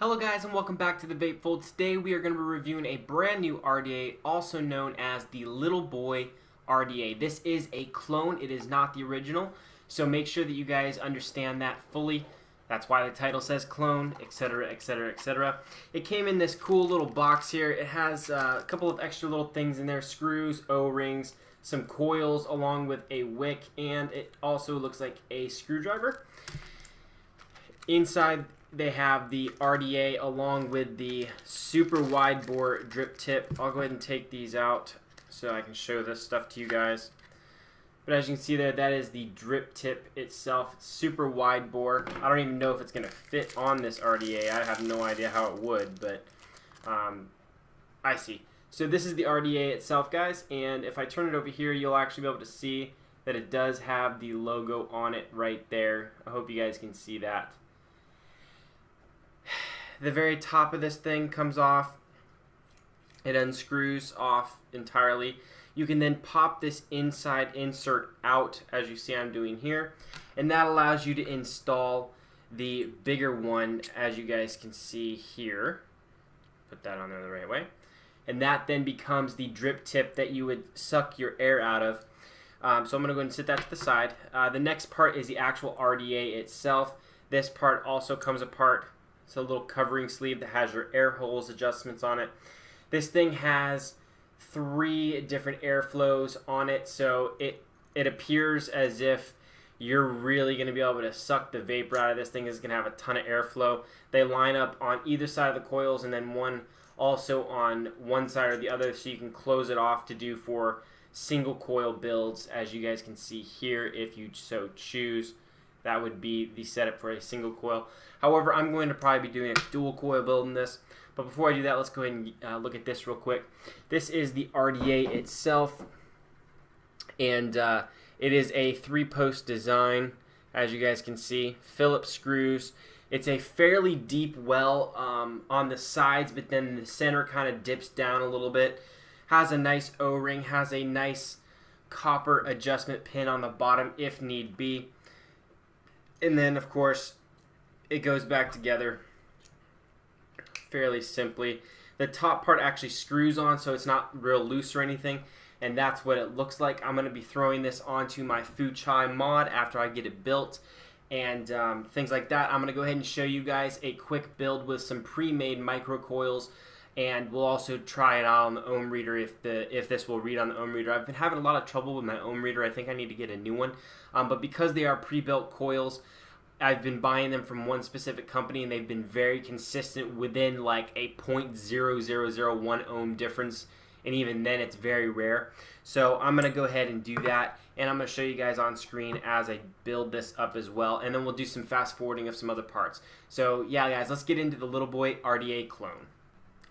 Hello guys and welcome back to the Vape Fold. Today we are going to be reviewing a brand new RDA, also known as the Little Boy RDA. This is a clone, it is not the original, so make sure that you guys understand that fully. That's why the title says clone, etc, etc, etc. It came in this cool little box here. It has a couple of extra little things in there, screws, O-rings, some coils along with a wick, and it also looks like a screwdriver. Inside they have the RDA along with the super wide bore drip tip. I'll go ahead and take these out so I can show this stuff to you guys. But as you can see there, that is the drip tip itself. It's super wide bore. I don't even know if it's going to fit on this RDA. I have no idea how it would, but I see. So this is the RDA itself, guys, and if I turn it over here, you'll actually be able to see that it does have the logo on it right there. I hope you guys can see that. The very top of this thing comes off. It unscrews off entirely. You can then pop this inside insert out, as you see I'm doing here, and that allows you to install the bigger one, as you guys can see here. Put that on there the right way. And that then becomes the drip tip that you would suck your air out of. So I'm going to go ahead and sit that to the side. The next part is the actual RDA itself. This part also comes apart. It's a little covering sleeve that has your air holes adjustments on it. This thing has 3 different airflows on it, so it appears as if you're really going to be able to suck the vapor out of this thing. It's going to have a ton of airflow. They line up on either side of the coils and then one also on one side or the other, so you can close it off to do for single coil builds, as you guys can see here if you so choose. That would be the setup for a single coil. However, I'm going to probably be doing a dual coil build in this. But before I do that, let's go ahead and look at this real quick. This is the RDA itself. And it is a 3-post design, as you guys can see. Phillips screws. It's a fairly deep well on the sides, but then the center kind of dips down a little bit. Has a nice O-ring. Has a nice copper adjustment pin on the bottom if need be. And then, of course, it goes back together fairly simply. The top part actually screws on, so it's not real loose or anything, and that's what it looks like. I'm going to be throwing this onto my Fuchai mod after I get it built and things like that. I'm going to go ahead and show you guys a quick build with some pre-made microcoils, and we'll also try it out on the ohm reader if this will read on the ohm reader. I've been having a lot of trouble with my ohm reader. I think I need to get a new one, but because they are pre-built coils, I've been buying them from one specific company, and they've been very consistent within like a 0.0001 ohm difference, and even then it's very rare. So I'm going to go ahead and do that, and I'm going to show you guys on screen as I build this up as well, and then we'll do some fast forwarding of some other parts. So yeah guys, let's get into the Little Boy RDA clone.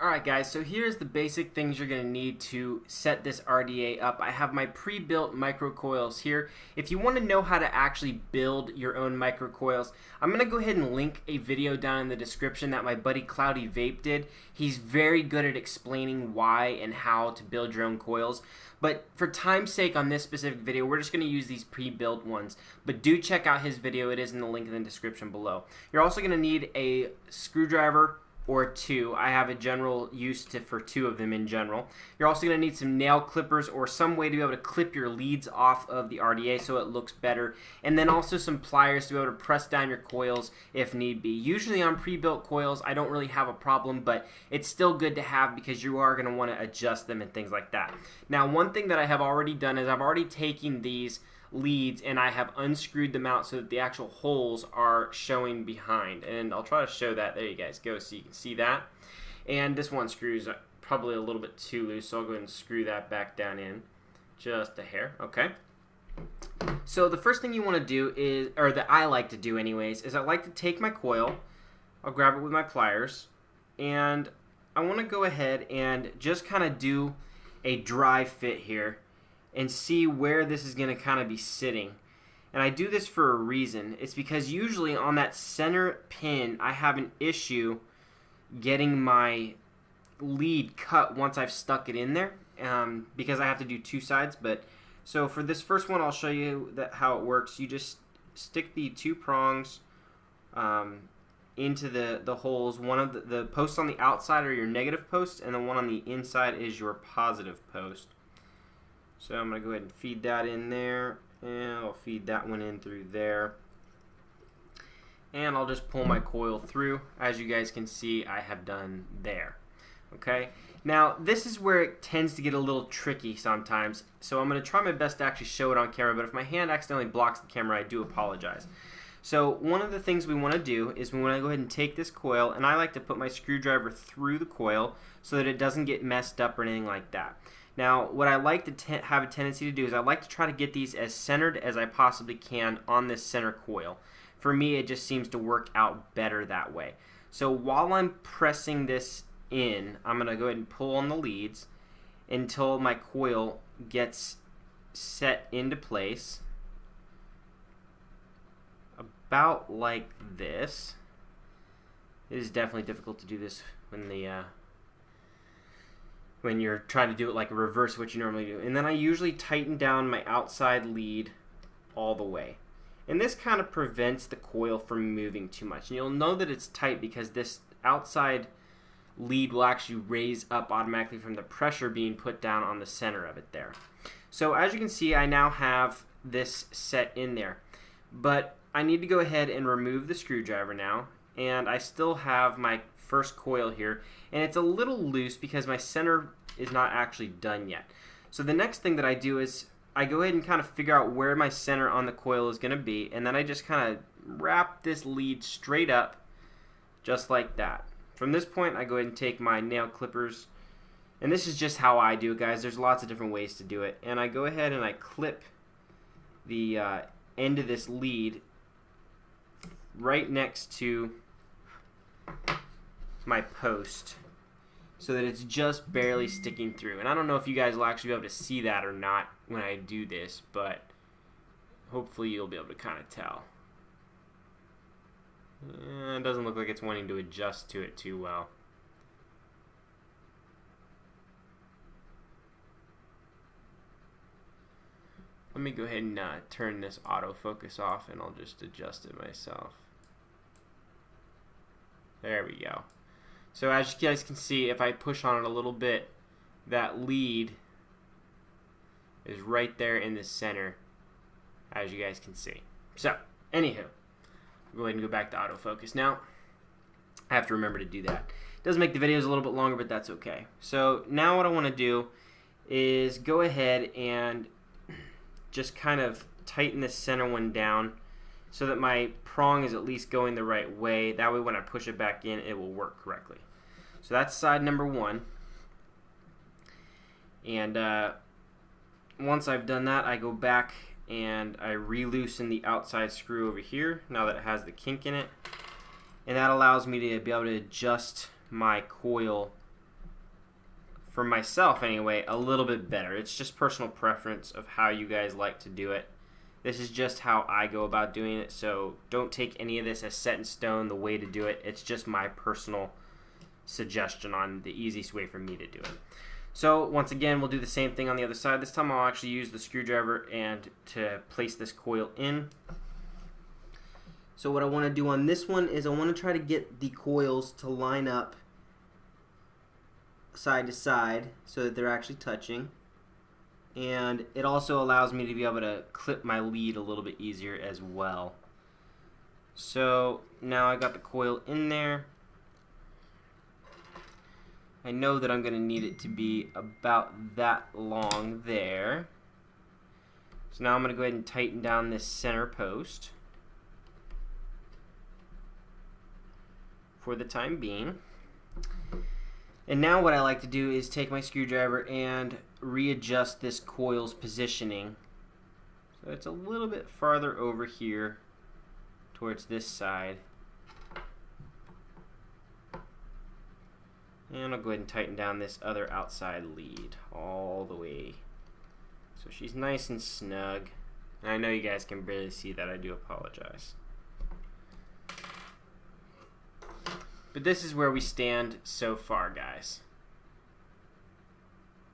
Alright guys, so here's the basic things you're going to need to set this RDA up. I have my pre-built microcoils here. If you want to know how to actually build your own microcoils, I'm going to go ahead and link a video down in the description that my buddy Cloudy Vape did. He's very good at explaining why and how to build your own coils. But for time's sake on this specific video, we're just going to use these pre-built ones. But do check out his video. It is in the link in the description below. You're also going to need a screwdriver or 2. I have a general use for 2 of them in general. You're also going to need some nail clippers or some way to be able to clip your leads off of the RDA so it looks better, and then also some pliers to be able to press down your coils if need be. Usually on pre-built coils I don't really have a problem, but it's still good to have because you are going to want to adjust them and things like that. Now, one thing that I have already done is I've already taken these leads and I have unscrewed them out so that the actual holes are showing behind, and I'll try to show that. There you guys go, so you can see that. And this one screws probably a little bit too loose, so I'll go ahead and screw that back down in just a hair. Okay, so the first thing you want to do is, or that I like to do anyways, is I like to take my coil, I'll grab it with my pliers, and I want to go ahead and just kind of do a dry fit here and see where this is going to kind of be sitting. And I do this for a reason. It's because usually on that center pin I have an issue getting my lead cut once I've stuck it in there, because I have to do 2 sides. But so for this first one, I'll show you how it works. You just stick the 2 prongs into the holes. One of the posts on the outside are your negative posts, and the one on the inside is your positive post. So I'm going to go ahead and feed that in there, and I'll feed that one in through there. And I'll just pull my coil through. As you guys can see, I have done there. Okay, now this is where it tends to get a little tricky sometimes, so I'm going to try my best to actually show it on camera, but if my hand accidentally blocks the camera, I do apologize. So one of the things we want to do is we want to go ahead and take this coil, and I like to put my screwdriver through the coil so that it doesn't get messed up or anything like that. Now, what I like to have a tendency to do is I like to try to get these as centered as I possibly can on this center coil. For me, it just seems to work out better that way. So while I'm pressing this in, I'm going to go ahead and pull on the leads until my coil gets set into place. About like this. It is definitely difficult to do this when you're trying to do it like a reverse what you normally do. And then I usually tighten down my outside lead all the way. And this kind of prevents the coil from moving too much. And you'll know that it's tight because this outside lead will actually raise up automatically from the pressure being put down on the center of it there. So as you can see, I now have this set in there. But I need to go ahead and remove the screwdriver now. And I still have my first coil here, and it's a little loose because my center is not actually done yet. So the next thing that I do is I go ahead and kind of figure out where my center on the coil is going to be, and then I just kind of wrap this lead straight up just like that. From this point, I go ahead and take my nail clippers, and this is just how I do it, guys. There's lots of different ways to do it, and I go ahead and I clip the end of this lead right next to my post so that it's just barely sticking through. And I don't know if you guys will actually be able to see that or not when I do this, but hopefully you'll be able to kind of tell. It doesn't look like it's wanting to adjust to it too well. Let me go ahead and turn this autofocus off, and I'll just adjust it myself. There we go. So as you guys can see, if I push on it a little bit, that lead is right there in the center, as you guys can see. So, anywho, go ahead and go back to autofocus now. I have to remember to do that. It does make the videos a little bit longer, but that's okay. So now what I want to do is go ahead and just kind of tighten this center one down so that my prong is at least going the right way. That way when I push it back in, it will work correctly. So that's side number one. And once I've done that, I go back and I re-loosen the outside screw over here, now that it has the kink in it. And that allows me to be able to adjust my coil, for myself anyway, a little bit better. It's just personal preference of how you guys like to do it. This is just how I go about doing it, so don't take any of this as set in stone, the way to do it. It's just my personal suggestion on the easiest way for me to do it. So once again, we'll do the same thing on the other side. This time I'll actually use the screwdriver and to place this coil in. So what I want to do on this one is I want to try to get the coils to line up side to side so that they're actually touching. And it also allows me to be able to clip my lead a little bit easier as well. So now I got the coil in there. I know that I'm going to need it to be about that long there. So now I'm going to go ahead and tighten down this center post for the time being. And now what I like to do is take my screwdriver and readjust this coil's positioning. So it's a little bit farther over here towards this side. And I'll go ahead and tighten down this other outside lead all the way. So she's nice and snug. And I know you guys can barely see that. I do apologize. But this is where we stand so far, guys.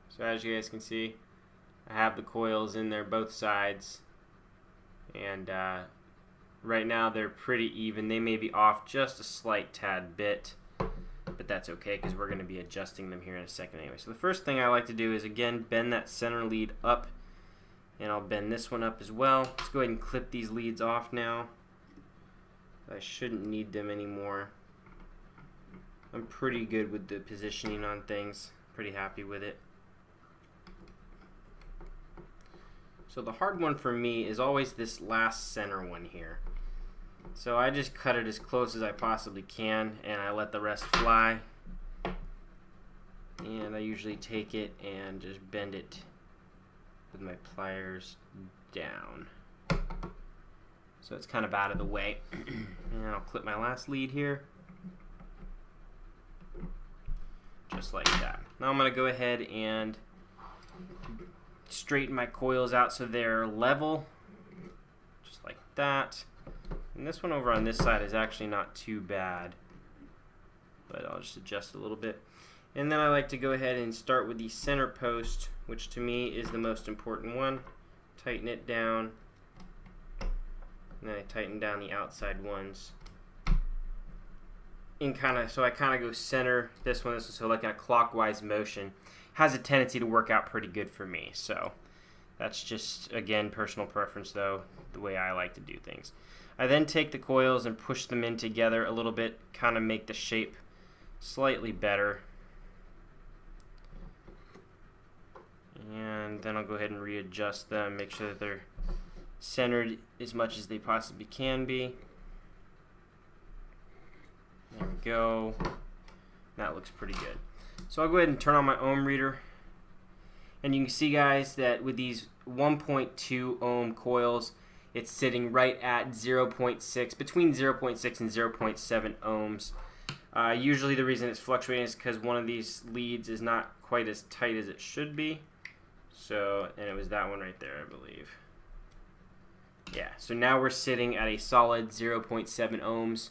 So as you guys can see, I have the coils in there both sides. And Right now they're pretty even. They may be off just a slight tad bit, but that's okay because we're going to be adjusting them here in a second anyway. So the first thing I like to do is, again, bend that center lead up, and I'll bend this one up as well. Let's go ahead and clip these leads off now. I shouldn't need them anymore. I'm pretty good with the positioning on things. Pretty happy with it. So the hard one for me is always this last center one here. So I just cut it as close as I possibly can, and I let the rest fly. And I usually take it and just bend it with my pliers down. So it's kind of out of the way. And I'll clip my last lead here. Just like that. Now I'm going to go ahead and straighten my coils out so they're level. Just like that. And this one over on this side is actually not too bad. But I'll just adjust a little bit. And then I like to go ahead and start with the center post, which to me is the most important one. Tighten it down. And then I tighten down the outside ones. So I kind of go center this one, so like in a clockwise motion. Has a tendency to work out pretty good for me. So that's just, again, personal preference though, the way I like to do things. I then take the coils and push them in together a little bit, kind of make the shape slightly better. And then I'll go ahead and readjust them, make sure that they're centered as much as they possibly can be. There we go. That looks pretty good. So I'll go ahead and turn on my ohm reader. And you can see, guys, that with these 1.2 ohm coils, it's sitting right at 0.6, between 0.6 and 0.7 ohms. Usually the reason it's fluctuating is because one of these leads is not quite as tight as it should be. So, and it was that one right there, I believe. Yeah, so now we're sitting at a solid 0.7 ohms,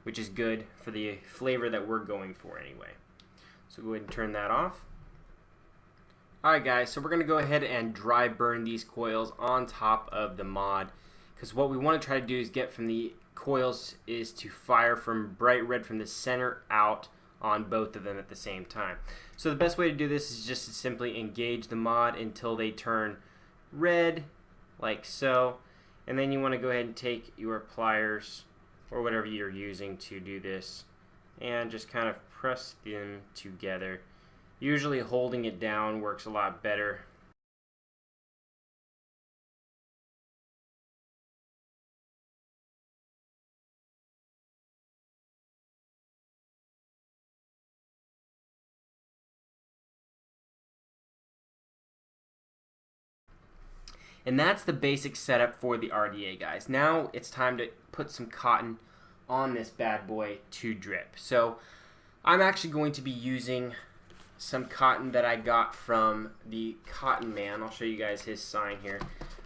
which is good for the flavor that we're going for anyway. So go ahead and turn that off. Alright guys, so we're going to go ahead and dry burn these coils on top of the mod, because what we want to try to do is get from the coils is to fire from bright red from the center out on both of them at the same time. So the best way to do this is just to simply engage the mod until they turn red, like so, and then you want to go ahead and take your pliers or whatever you're using to do this and just kind of press them together. Usually holding it down works a lot better. And that's the basic setup for the RDA, guys. Now it's time to put some cotton on this bad boy to drip. So I'm actually going to be using some cotton that I got from the Cotton Man. I'll show you guys his sign here.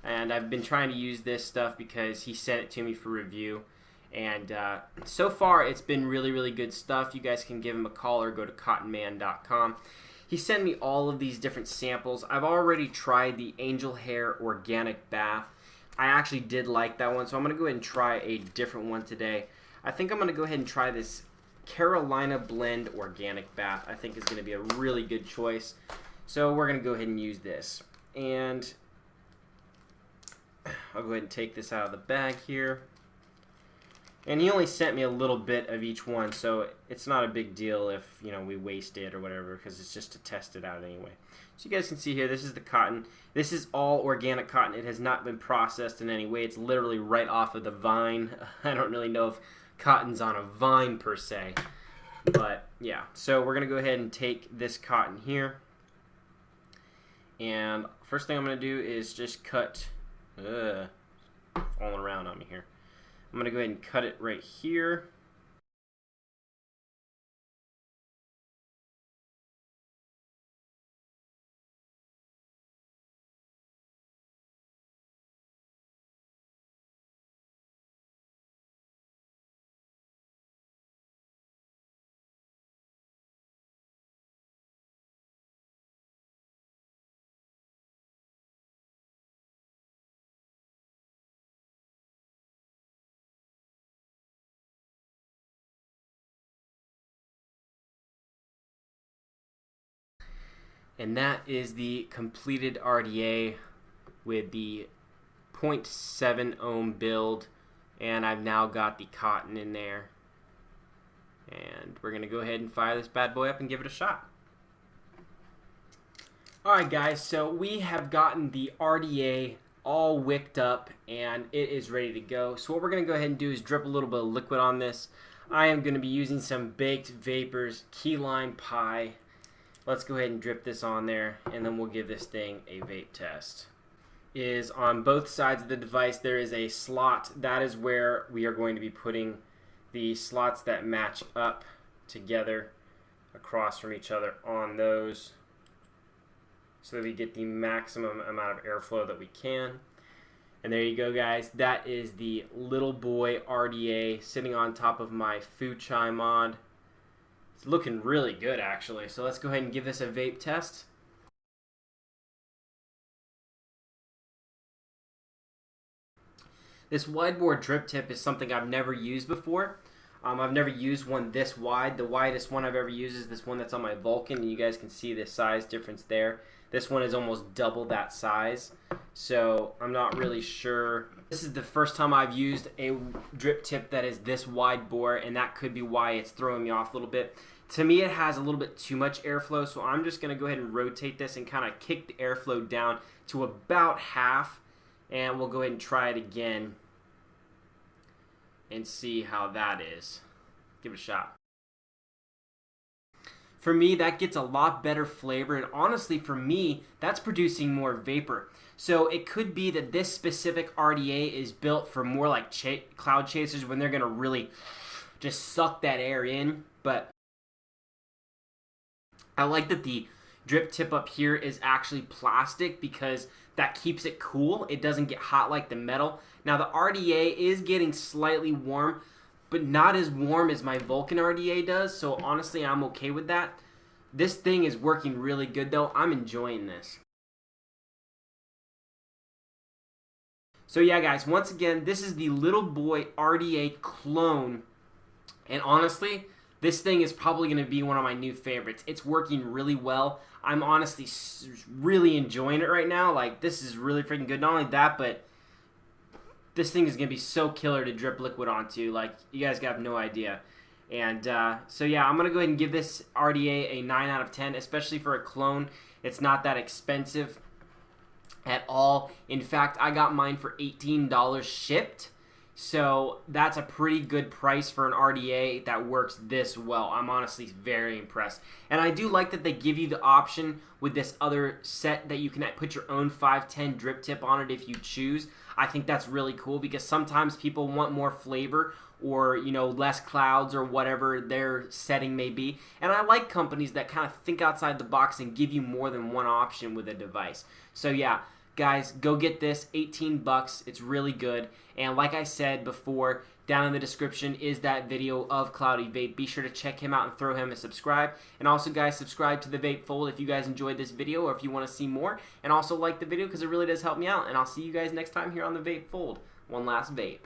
And I've been trying to use this stuff because he sent it to me for review. And so far it's been really, really good stuff. You guys can give him a call or go to cottonman.com. He sent me all of these different samples. I've already tried the Angel Hair Organic Bath. I actually did like that one, so I'm going to go ahead and try a different one today. I think I'm going to go ahead and try this Carolina Blend Organic Bath. I think is going to be a really good choice. So we're going to go ahead and use this. And I'll go ahead and take this out of the bag here. And he only sent me a little bit of each one, so it's not a big deal if, you know, we waste it or whatever, because it's just to test it out anyway. So you guys can see here, this is the cotton. This is all organic cotton. It has not been processed in any way. It's literally right off of the vine. I don't really know if cotton's on a vine per se, but yeah. So we're going to go ahead and take this cotton here. And first thing I'm going to do is just cut, falling around on me here. I'm going to go ahead and cut it right here. And that is the completed RDA with the 0.7 ohm build, and I've now got the cotton in there. And we're going to go ahead and fire this bad boy up and give it a shot. Alright guys, so we have gotten the RDA all wicked up and it is ready to go. So what we're going to go ahead and do is drip a little bit of liquid on this. I am going to be using some Baked Vapors Key Lime Pie. Let's go ahead and drip this on there and then we'll give this thing a vape test. Is on both sides of the device there is a slot. That is where we are going to be putting the slots that match up together across from each other on those, so that we get the maximum amount of airflow that we can. And there you go guys, that is the little boy RDA sitting on top of my Fu Chai mod. It's looking really good actually, so let's go ahead and give this a vape test. This wide bore drip tip is something I've never used before. I've never used one this wide. The widest one I've ever used is this one that's on my Vulcan, and you guys can see the size difference there. This one is almost double that size, so I'm not really sure. This is the first time I've used a drip tip that is this wide bore, and that could be why it's throwing me off a little bit. To me, it has a little bit too much airflow, so I'm just going to go ahead and rotate this and kind of kick the airflow down to about half, and we'll go ahead and try it again and see how that is. Give it a shot. For me, that gets a lot better flavor, and honestly for me, that's producing more vapor. So it could be that this specific RDA is built for more like cloud chasers when they're gonna really just suck that air in. But I like that the drip tip up here is actually plastic because that keeps it cool. It doesn't get hot like the metal. Now the RDA is getting slightly warm, but not as warm as my Vulcan RDA does, so honestly I'm okay with that. This thing is working really good though. I'm enjoying this. So yeah guys, once again, this is the little boy RDA clone, and honestly, this thing is probably going to be one of my new favorites. It's working really well. I'm honestly really enjoying it right now. Like, this is really freaking good. Not only that, but this thing is going to be so killer to drip liquid onto. Like, you guys have no idea. And so yeah, I'm going to go ahead and give this RDA a 9 out of 10, especially for a clone. It's not that expensive at all. In fact, I got mine for $18 shipped. So that's a pretty good price for an RDA that works this well. I'm honestly very impressed. And I do like that they give you the option with this other set that you can put your own 510 drip tip on it if you choose. I think that's really cool because sometimes people want more flavor or, you know, less clouds or whatever their setting may be. And I like companies that kind of think outside the box and give you more than one option with a device. So yeah, guys, go get this. 18 bucks. It's really good. And like I said before, down in the description is that video of Cloudy Vape. Be sure to check him out and throw him a subscribe. And also, guys, subscribe to the Vape Fold if you guys enjoyed this video or if you want to see more. And also like the video because it really does help me out. And I'll see you guys next time here on the Vape Fold. One last vape.